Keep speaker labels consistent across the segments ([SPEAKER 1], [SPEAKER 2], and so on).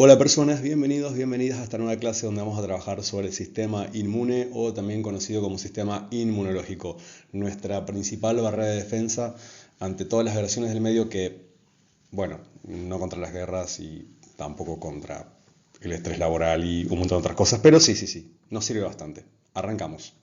[SPEAKER 1] Hola personas, bienvenidos, bienvenidas a esta nueva clase donde vamos a trabajar sobre el sistema inmune o también conocido como sistema inmunológico, nuestra principal barrera de defensa ante todas las agresiones del medio no contra las guerras y tampoco contra el estrés laboral y un montón de otras cosas, pero sí, nos sirve bastante. Arrancamos.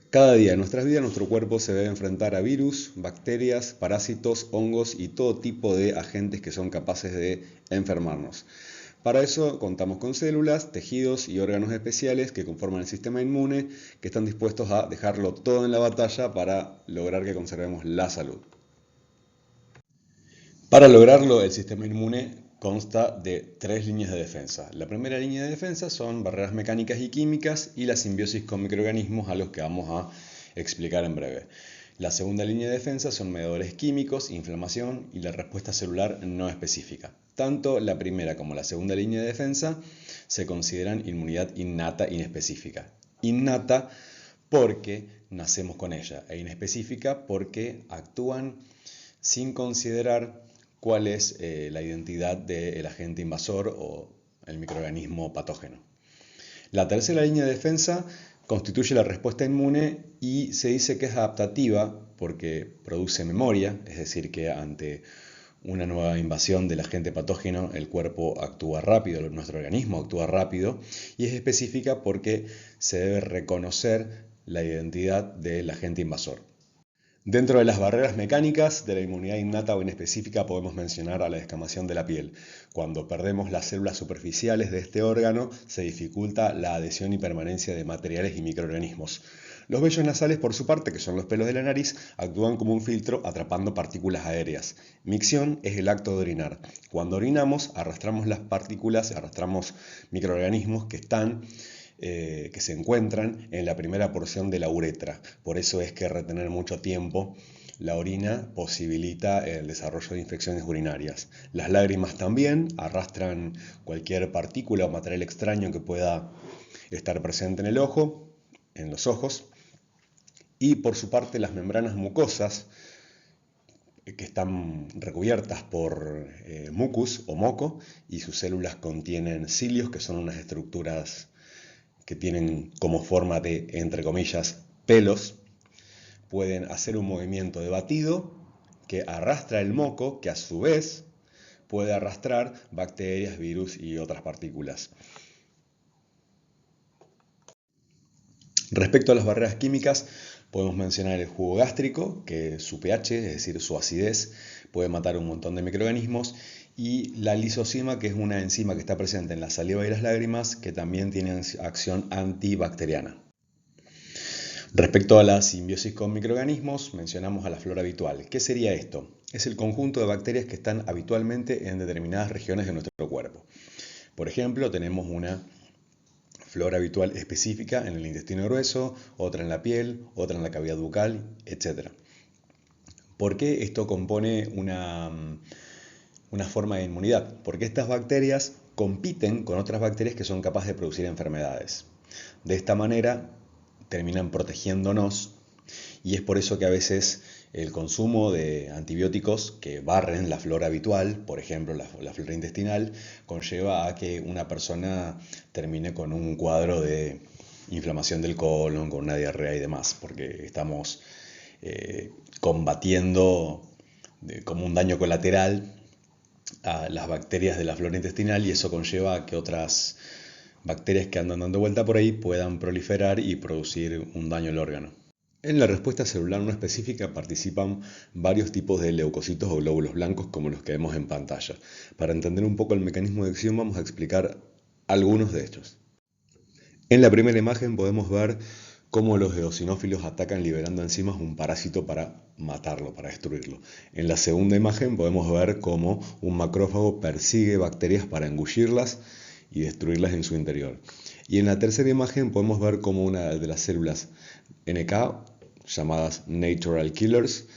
[SPEAKER 1] Cada día en nuestras vidas nuestro cuerpo se debe enfrentar a virus, bacterias, parásitos, hongos y todo tipo de agentes que son capaces de enfermarnos. Para eso contamos con células, tejidos y órganos especiales que conforman el sistema inmune, que están dispuestos a dejarlo todo en la batalla para lograr que conservemos la salud. Para lograrlo, el sistema inmune consta de tres líneas de defensa. La primera línea de defensa son barreras mecánicas y químicas y la simbiosis con microorganismos, a los que vamos a explicar en breve. La segunda línea de defensa son mediadores químicos, inflamación y la respuesta celular no específica. Tanto la primera como la segunda línea de defensa se consideran inmunidad innata inespecífica. Innata porque nacemos con ella e inespecífica porque actúan sin considerar cuál es la identidad del agente invasor o el microorganismo patógeno. La tercera línea de defensa constituye la respuesta inmune y se dice que es adaptativa porque produce memoria, es decir, que ante una nueva invasión del agente patógeno el cuerpo actúa rápido, nuestro organismo actúa rápido, y es específica porque se debe reconocer la identidad del agente invasor. Dentro de las barreras mecánicas de la inmunidad innata o inespecífica podemos mencionar a la descamación de la piel. Cuando perdemos las células superficiales de este órgano, se dificulta la adhesión y permanencia de materiales y microorganismos. Los vellos nasales, por su parte, que son los pelos de la nariz, actúan como un filtro atrapando partículas aéreas. Micción es el acto de orinar. Cuando orinamos, arrastramos las partículas, arrastramos microorganismos que se encuentran en la primera porción de la uretra. Por eso es que retener mucho tiempo la orina posibilita el desarrollo de infecciones urinarias. Las lágrimas también arrastran cualquier partícula o material extraño que pueda estar presente en el ojo, en los ojos. Y por su parte las membranas mucosas, que están recubiertas por mucus o moco, y sus células contienen cilios, que son unas estructuras que tienen como forma de, entre comillas, pelos, pueden hacer un movimiento de batido que arrastra el moco, que a su vez puede arrastrar bacterias, virus y otras partículas. Respecto a las barreras químicas, podemos mencionar el jugo gástrico, que su pH, es decir, su acidez, puede matar un montón de microorganismos, y la lisozima, que es una enzima que está presente en la saliva y las lágrimas, que también tiene acción antibacteriana. Respecto a la simbiosis con microorganismos, mencionamos a la flora habitual. ¿Qué sería esto? Es el conjunto de bacterias que están habitualmente en determinadas regiones de nuestro cuerpo. Por ejemplo, tenemos una flora habitual específica en el intestino grueso, otra en la piel, otra en la cavidad bucal, etc. ¿Por qué esto compone una forma de inmunidad? Porque estas bacterias compiten con otras bacterias que son capaces de producir enfermedades. De esta manera terminan protegiéndonos, y es por eso que a veces el consumo de antibióticos que barren la flora habitual, por ejemplo la flora intestinal, conlleva a que una persona termine con un cuadro de inflamación del colon, con una diarrea y demás, porque estamos combatiendo como un daño colateral a las bacterias de la flora intestinal, y eso conlleva a que otras bacterias que andan dando vuelta por ahí puedan proliferar y producir un daño al órgano. En la respuesta celular no específica participan varios tipos de leucocitos o glóbulos blancos, como los que vemos en pantalla. Para entender un poco el mecanismo de acción vamos a explicar algunos de estos. En la primera imagen podemos ver cómo los eosinófilos atacan liberando enzimas un parásito para matarlo, para destruirlo. En la segunda imagen podemos ver cómo un macrófago persigue bacterias para engullirlas y destruirlas en su interior. Y en la tercera imagen podemos ver cómo una de las células NK, llamadas Natural Killers,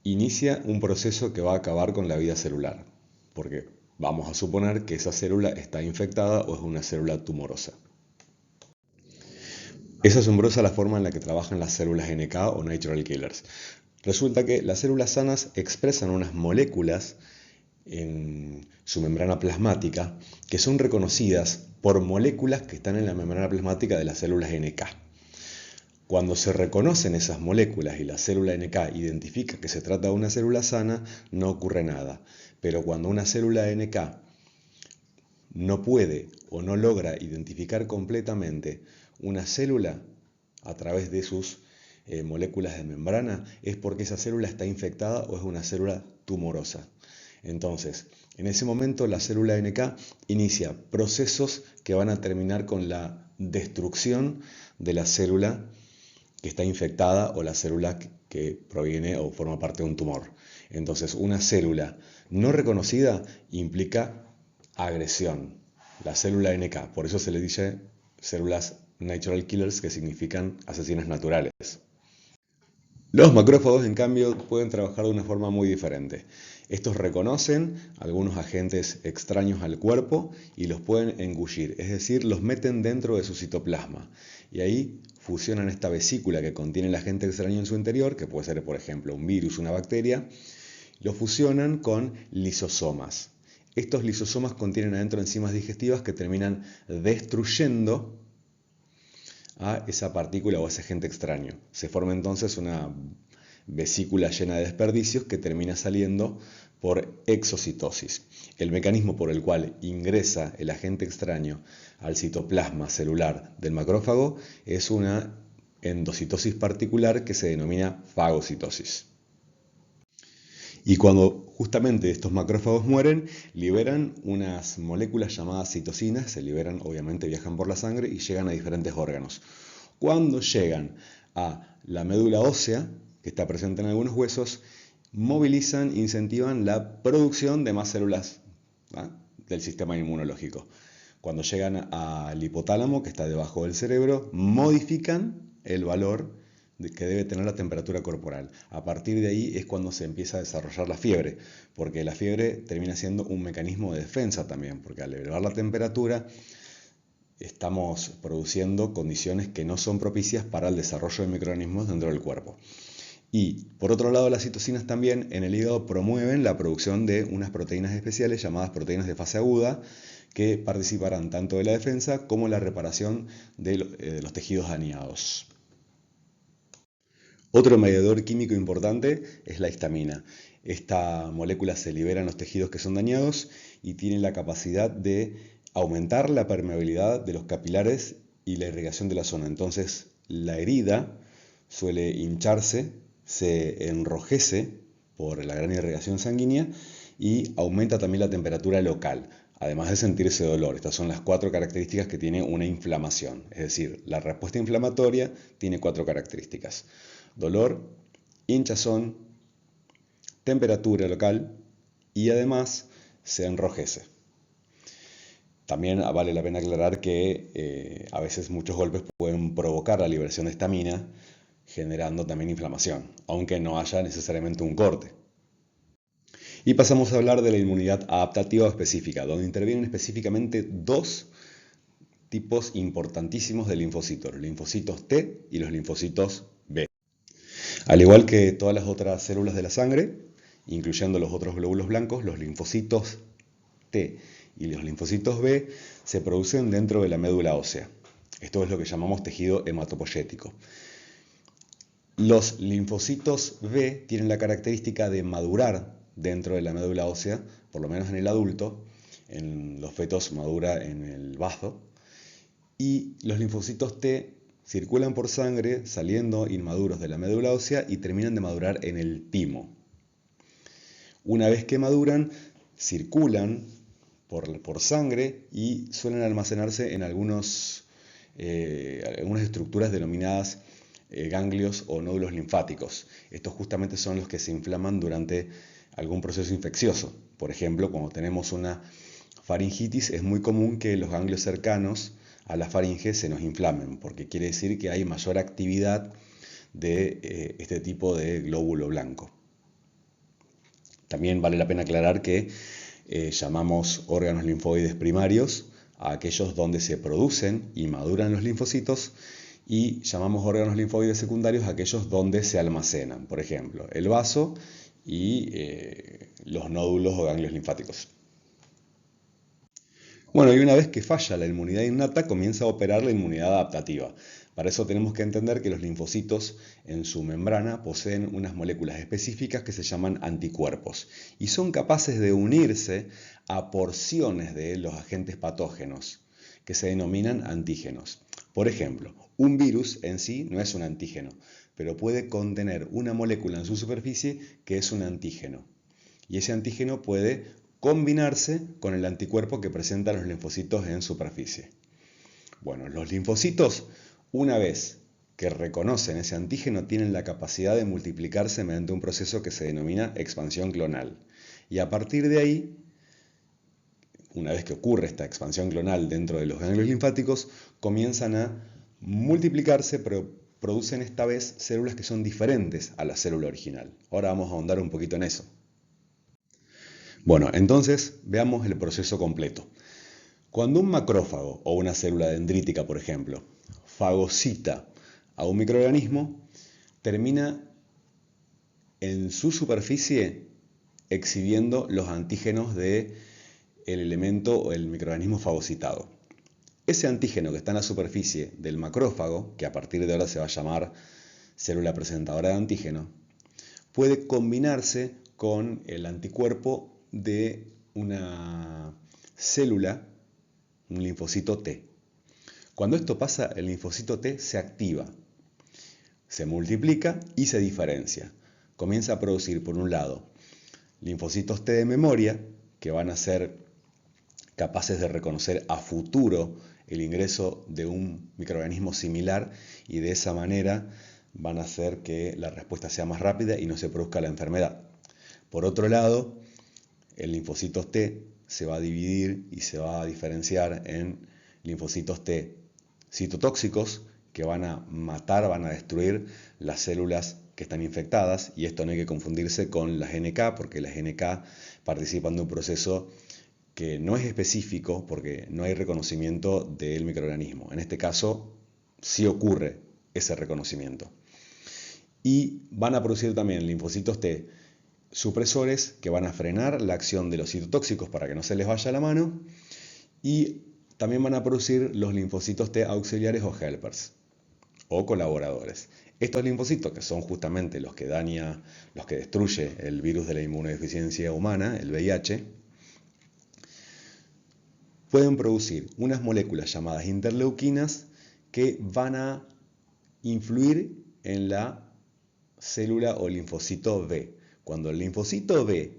[SPEAKER 1] inicia un proceso que va a acabar con la vida celular, porque vamos a suponer que esa célula está infectada o es una célula tumorosa. Es asombrosa la forma en la que trabajan las células NK o Natural Killers. Resulta que las células sanas expresan unas moléculas en su membrana plasmática que son reconocidas por moléculas que están en la membrana plasmática de las células NK. Cuando se reconocen esas moléculas y la célula NK identifica que se trata de una célula sana, no ocurre nada. Pero cuando una célula NK no puede o no logra identificar completamente una célula a través de sus moléculas de membrana, es porque esa célula está infectada o es una célula tumorosa. Entonces, en ese momento la célula NK inicia procesos que van a terminar con la destrucción de la célula que está infectada o la célula que proviene o forma parte de un tumor. Entonces, una célula no reconocida implica agresión. La célula NK, por eso se le dice células natural killers, que significan asesinas naturales. Los macrófagos, en cambio, pueden trabajar de una forma muy diferente. Estos reconocen algunos agentes extraños al cuerpo y los pueden engullir, es decir, los meten dentro de su citoplasma. Y ahí fusionan esta vesícula que contiene el agente extraño en su interior, que puede ser, por ejemplo, un virus, una bacteria, lo fusionan con lisosomas. Estos lisosomas contienen adentro enzimas digestivas que terminan destruyendo a esa partícula o a ese agente extraño. Se forma entonces una vesícula llena de desperdicios que termina saliendo por exocitosis. El mecanismo por el cual ingresa el agente extraño al citoplasma celular del macrófago es una endocitosis particular que se denomina fagocitosis. Y cuando justamente estos macrófagos mueren, liberan unas moléculas llamadas citocinas, se liberan, obviamente viajan por la sangre y llegan a diferentes órganos. Cuando llegan a la médula ósea, que está presente en algunos huesos, movilizan, incentivan la producción de más células del sistema inmunológico. Cuando llegan al hipotálamo, que está debajo del cerebro, modifican el valor que debe tener la temperatura corporal. A partir de ahí es cuando se empieza a desarrollar la fiebre, porque la fiebre termina siendo un mecanismo de defensa también, porque al elevar la temperatura estamos produciendo condiciones que no son propicias para el desarrollo de microorganismos dentro del cuerpo. Y por otro lado, las citocinas también en el hígado promueven la producción de unas proteínas especiales llamadas proteínas de fase aguda, que participarán tanto de la defensa como en la reparación de los tejidos dañados. Otro mediador químico importante es la histamina. Esta molécula se libera en los tejidos que son dañados y tiene la capacidad de aumentar la permeabilidad de los capilares y la irrigación de la zona. Entonces, la herida suele hincharse, se enrojece por la gran irrigación sanguínea y aumenta también la temperatura local, además de sentirse dolor. Estas son las 4 características que tiene una inflamación. Es decir, la respuesta inflamatoria tiene 4 características: dolor, hinchazón, temperatura local y además se enrojece. También vale la pena aclarar que a veces muchos golpes pueden provocar la liberación de histamina, generando también inflamación, aunque no haya necesariamente un corte. Y pasamos a hablar de la inmunidad adaptativa o específica, donde intervienen específicamente 2 tipos importantísimos de linfocitos: los linfocitos T y los linfocitos B. Al igual que todas las otras células de la sangre, incluyendo los otros glóbulos blancos, los linfocitos T y los linfocitos B se producen dentro de la médula ósea. Esto es lo que llamamos tejido hematopoyético. Los linfocitos B tienen la característica de madurar dentro de la médula ósea, por lo menos en el adulto. En los fetos madura en el bazo. Y los linfocitos T circulan por sangre, saliendo inmaduros de la médula ósea y terminan de madurar en el timo. Una vez que maduran, circulan por sangre y suelen almacenarse en algunas estructuras denominadas ganglios o nódulos linfáticos. Estos justamente son los que se inflaman durante algún proceso infeccioso. Por ejemplo, cuando tenemos una faringitis, es muy común que los ganglios cercanos a la faringe se nos inflamen, porque quiere decir que hay mayor actividad de este tipo de glóbulo blanco. También vale la pena aclarar que llamamos órganos linfoides primarios a aquellos donde se producen y maduran los linfocitos, y llamamos órganos linfoides secundarios a aquellos donde se almacenan. Por ejemplo, el vaso y los nódulos o ganglios linfáticos. Bueno, y una vez que falla la inmunidad innata, comienza a operar la inmunidad adaptativa. Para eso tenemos que entender que los linfocitos en su membrana poseen unas moléculas específicas que se llaman anticuerpos y son capaces de unirse a porciones de los agentes patógenos que se denominan antígenos. Por ejemplo, un virus en sí no es un antígeno, pero puede contener una molécula en su superficie que es un antígeno. Y ese antígeno puede combinarse con el anticuerpo que presentan los linfocitos en superficie. Bueno, los linfocitos, una vez que reconocen ese antígeno, tienen la capacidad de multiplicarse mediante un proceso que se denomina expansión clonal. Y a partir de ahí, una vez que ocurre esta expansión clonal dentro de los ganglios linfáticos, comienzan a multiplicarse, pero producen esta vez células que son diferentes a la célula original. Ahora vamos a ahondar un poquito en eso. Bueno, entonces veamos el proceso completo. Cuando un macrófago o una célula dendrítica, por ejemplo, fagocita a un microorganismo, termina en su superficie exhibiendo los antígenos del elemento o el microorganismo fagocitado. Ese antígeno que está en la superficie del macrófago, que a partir de ahora se va a llamar célula presentadora de antígeno, puede combinarse con el anticuerpo de una célula, un linfocito T. Cuando esto pasa, el linfocito T se activa, se multiplica y se diferencia. Comienza a producir, por un lado, linfocitos T de memoria, que van a ser capaces de reconocer a futuro el ingreso de un microorganismo similar y de esa manera van a hacer que la respuesta sea más rápida y no se produzca la enfermedad. Por otro lado, el linfocito T se va a dividir y se va a diferenciar en linfocitos T citotóxicos que van a matar, van a destruir las células que están infectadas, y esto no hay que confundirse con las NK, porque las NK participan de un proceso que no es específico porque no hay reconocimiento del microorganismo. En este caso sí ocurre ese reconocimiento. Y van a producir también linfocitos T supresores que van a frenar la acción de los citotóxicos para que no se les vaya la mano, y también van a producir los linfocitos T auxiliares o helpers o colaboradores. Estos linfocitos, que son justamente los que destruye el virus de la inmunodeficiencia humana, el VIH, pueden producir unas moléculas llamadas interleuquinas que van a influir en la célula o linfocito B. Cuando el linfocito B,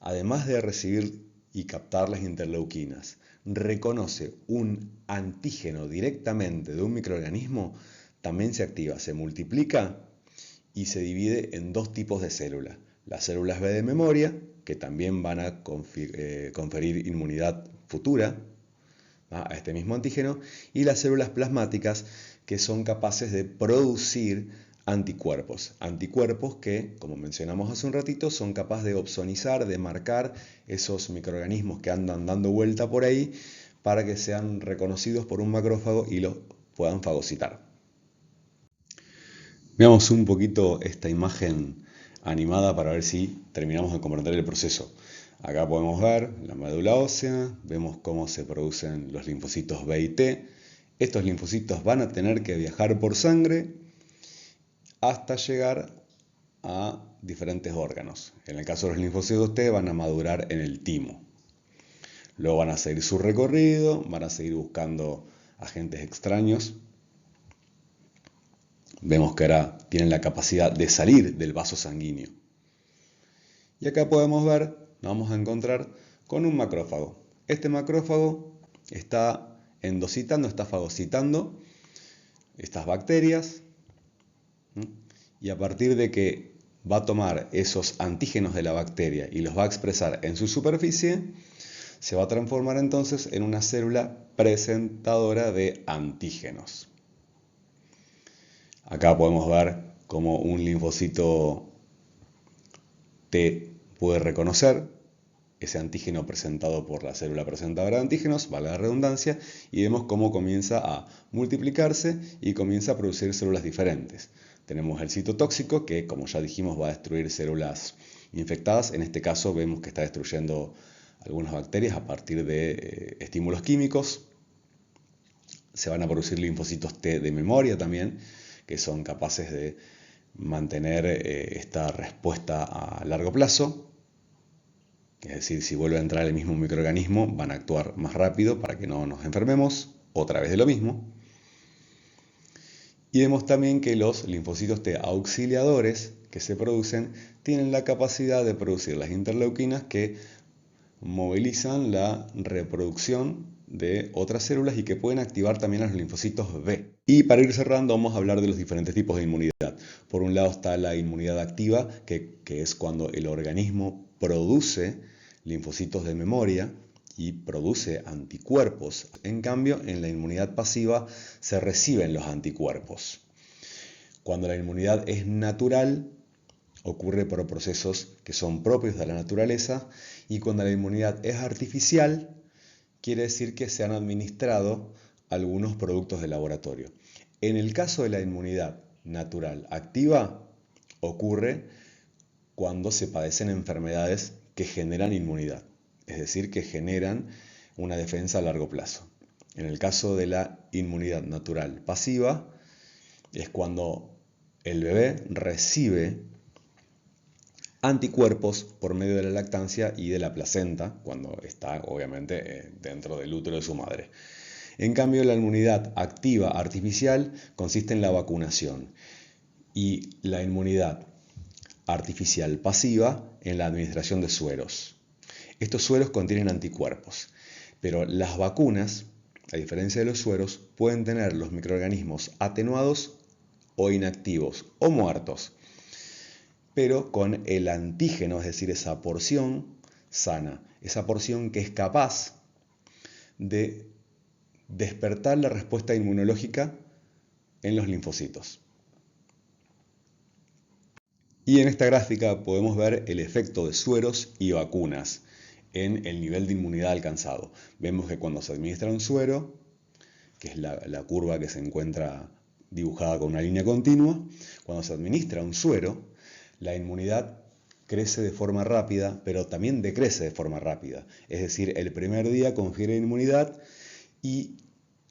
[SPEAKER 1] además de recibir y captar las interleuquinas, reconoce un antígeno directamente de un microorganismo, también se activa, se multiplica y se divide en dos tipos de células. Las células B de memoria, que también van a conferir inmunidad futura a este mismo antígeno, y las células plasmáticas, que son capaces de producir anticuerpos. Anticuerpos que, como mencionamos hace un ratito, son capaces de opsonizar, de marcar esos microorganismos que andan dando vuelta por ahí para que sean reconocidos por un macrófago y los puedan fagocitar. Veamos un poquito esta imagen animada para ver si terminamos de comprender el proceso. Acá podemos ver la médula ósea, vemos cómo se producen los linfocitos B y T. Estos linfocitos van a tener que viajar por sangre hasta llegar a diferentes órganos. En el caso de los linfocitos T van a madurar en el timo. Luego van a seguir su recorrido, van a seguir buscando agentes extraños. Vemos que ahora tienen la capacidad de salir del vaso sanguíneo. Y acá podemos ver, nos vamos a encontrar con un macrófago. Este macrófago está endocitando, está fagocitando estas bacterias. Y a partir de que va a tomar esos antígenos de la bacteria y los va a expresar en su superficie, se va a transformar entonces en una célula presentadora de antígenos. Acá podemos ver cómo un linfocito T puede reconocer ese antígeno presentado por la célula presentadora de antígenos, vale la redundancia, y vemos cómo comienza a multiplicarse y comienza a producir células diferentes. Tenemos el citotóxico, que como ya dijimos va a destruir células infectadas. En este caso vemos que está destruyendo algunas bacterias a partir de estímulos químicos. Se van a producir linfocitos T de memoria también, que son capaces de mantener esta respuesta a largo plazo. Es decir, si vuelve a entrar el mismo microorganismo, van a actuar más rápido para que no nos enfermemos, otra vez de lo mismo. Y vemos también que los linfocitos T auxiliadores que se producen tienen la capacidad de producir las interleuquinas que movilizan la reproducción de otras células y que pueden activar también a los linfocitos B. Y para ir cerrando vamos a hablar de los diferentes tipos de inmunidad. Por un lado está la inmunidad activa, que es cuando el organismo produce linfocitos de memoria y produce anticuerpos. En cambio, en la inmunidad pasiva se reciben los anticuerpos. Cuando la inmunidad es natural, ocurre por procesos que son propios de la naturaleza, y cuando la inmunidad es artificial, quiere decir que se han administrado algunos productos de laboratorio. En el caso de la inmunidad natural activa, ocurre cuando se padecen enfermedades que generan inmunidad, es decir, que generan una defensa a largo plazo. En el caso de la inmunidad natural pasiva, es cuando el bebé recibe anticuerpos por medio de la lactancia y de la placenta, cuando está obviamente dentro del útero de su madre. En cambio, la inmunidad activa artificial consiste en la vacunación y la inmunidad artificial pasiva en la administración de sueros. Estos sueros contienen anticuerpos, pero las vacunas, a diferencia de los sueros, pueden tener los microorganismos atenuados o inactivos o muertos, pero con el antígeno, es decir, esa porción sana, esa porción que es capaz de despertar la respuesta inmunológica en los linfocitos. Y en esta gráfica podemos ver el efecto de sueros y vacunas en el nivel de inmunidad alcanzado. Vemos que cuando se administra un suero, que es la curva que se encuentra dibujada con una línea continua, cuando se administra un suero, la inmunidad crece de forma rápida, pero también decrece de forma rápida. Es decir, el primer día confiere inmunidad y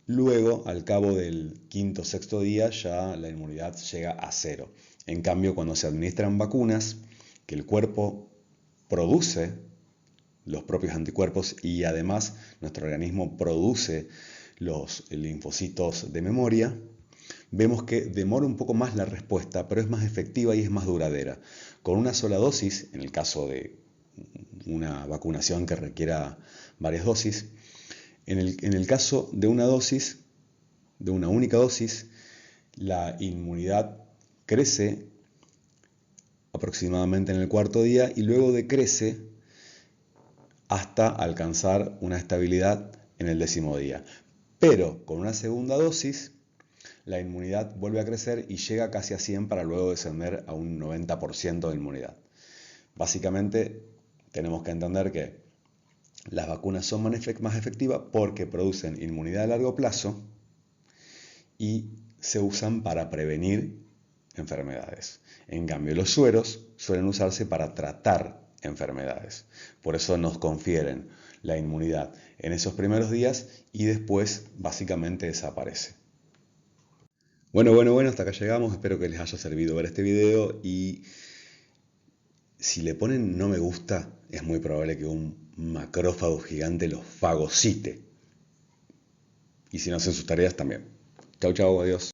[SPEAKER 1] luego, al cabo del quinto o sexto día, ya la inmunidad llega a cero. En cambio, cuando se administran vacunas, que el cuerpo produce los propios anticuerpos y además nuestro organismo produce los linfocitos de memoria, vemos que demora un poco más la respuesta, pero es más efectiva y es más duradera. Con una sola dosis, en el caso de una vacunación que requiera varias dosis, en el caso de una dosis, de una única dosis, la inmunidad crece aproximadamente en el cuarto día y luego decrece hasta alcanzar una estabilidad en el 10º día. Pero con una segunda dosis, la inmunidad vuelve a crecer y llega casi a 100 para luego descender a un 90% de inmunidad. Básicamente tenemos que entender que las vacunas son más efectivas porque producen inmunidad a largo plazo y se usan para prevenir enfermedades. En cambio, los sueros suelen usarse para tratar enfermedades. Por eso nos confieren la inmunidad en esos primeros días y después básicamente desaparece. Bueno, hasta acá llegamos. Espero que les haya servido ver este video y si le ponen no me gusta, es muy probable que un macrófago gigante los fagocite. Y si no hacen sus tareas también. Chau, adiós.